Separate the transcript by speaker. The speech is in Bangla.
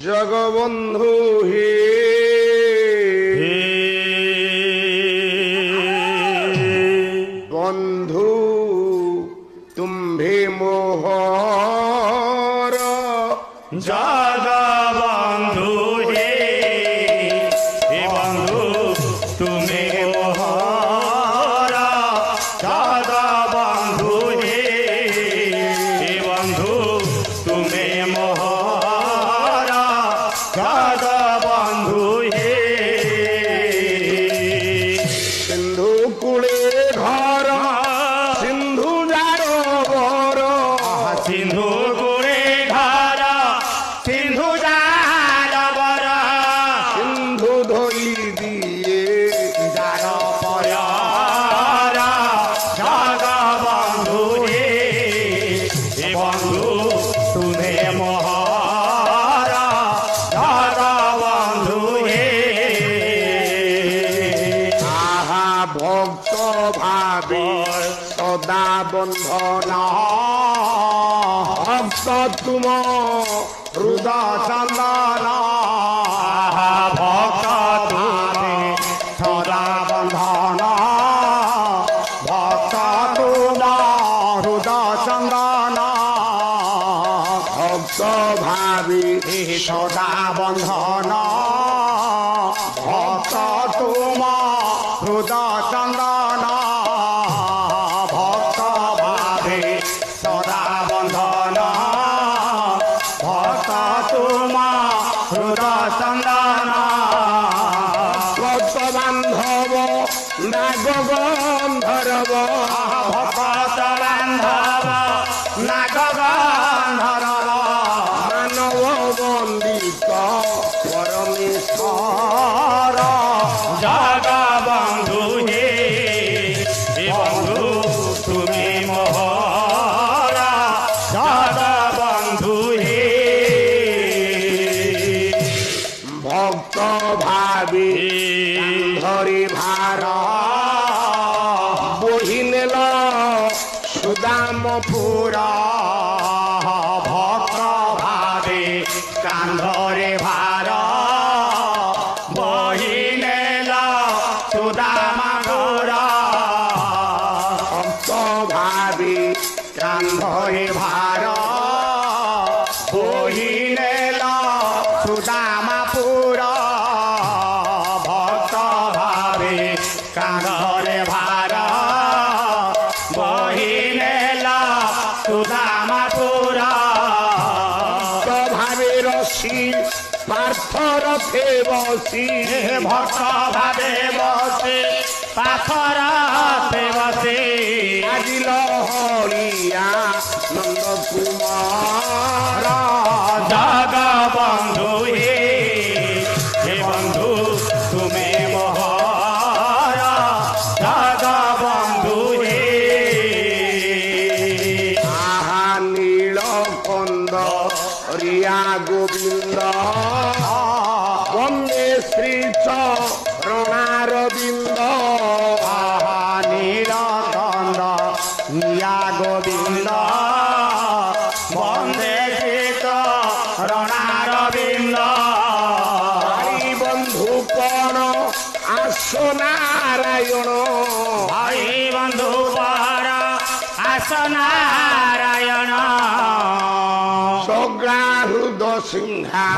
Speaker 1: জগবন্ধু হে বন্ধু তুম্ভে মোহর
Speaker 2: জগবন্ধু হে বন্ধু তুমি মোহর জগবন্ধু হে বন্ধু তুমি মোহর জগবন্ধু হে
Speaker 1: সিন্ধু কূলে ঘর সিন্ধু যার বর
Speaker 2: সিন্ধু কুড়ে ঘর সিন্ধু যার বর
Speaker 1: সিন্ধু ধই দিয়ে
Speaker 2: যার পয়র জগবন্ধু হে বন্ধু তুমি মোহর জগবন্ধু হে
Speaker 1: আহা ভক্ত ভাবে সদা বন্ধনা ভক্ত তুম হৃদয় চন্দন
Speaker 2: ভক্ত তুমি সদা বন্ধন ভক্ত তুমা হৃদয় চন্দন
Speaker 1: ভক্ত ভাবে
Speaker 2: সদা বন্ধন ভক্ত তুমা হৃদয় চন্দন ভক্ত ভাবে সদা বন্ধন ভক্ত তুমা হৃদয় চন্দন
Speaker 1: ভক্ত বান্ধব নাগ গন্ধর্ব
Speaker 2: ভক্ত বান্ধব নাগ গন্ধর্ব
Speaker 1: মানব বন্দিত পরমেশ্বর
Speaker 2: জগবন্ধু হে বন্ধু তুমি মোহর জগবন্ধু হে
Speaker 1: ভক্ত ভাবে ধরি ভার বহিনেল সুদামপুর
Speaker 2: ভক্ত ভাবে কান্ধরে ভার বহিনেল সুদামা ঘোর
Speaker 1: ভক্ত ভাবে
Speaker 2: কান্ধরে ভার বহিনেল সুদামাপুর ভক্ত ভাবে কান্ধরে ভার বহিনেল সুদামাপুর
Speaker 1: ভাবে রসি পার্থ রথে বসি
Speaker 2: ভক্ত ভাবে বসে পাথর বসে
Speaker 1: আজিল হরিয়া নন্দ কুমার
Speaker 2: জগবন্ধু হে বন্ধু তুমি মোহর জগবন্ধু হে
Speaker 1: আহা নীল কন্দ রিয়া গোবিন্দ বন্দে শ্রী চরণারবিন্দ
Speaker 2: নীলকন্দ নিয়া গোবিন্দ বন্দে শীত রণারবিন্দ
Speaker 1: হরি বন্ধু পণ আশো নারায়ণ
Speaker 2: ভাই বন্ধু পর আস নারায়ণ
Speaker 1: সগ্রাহৃদ সিংহা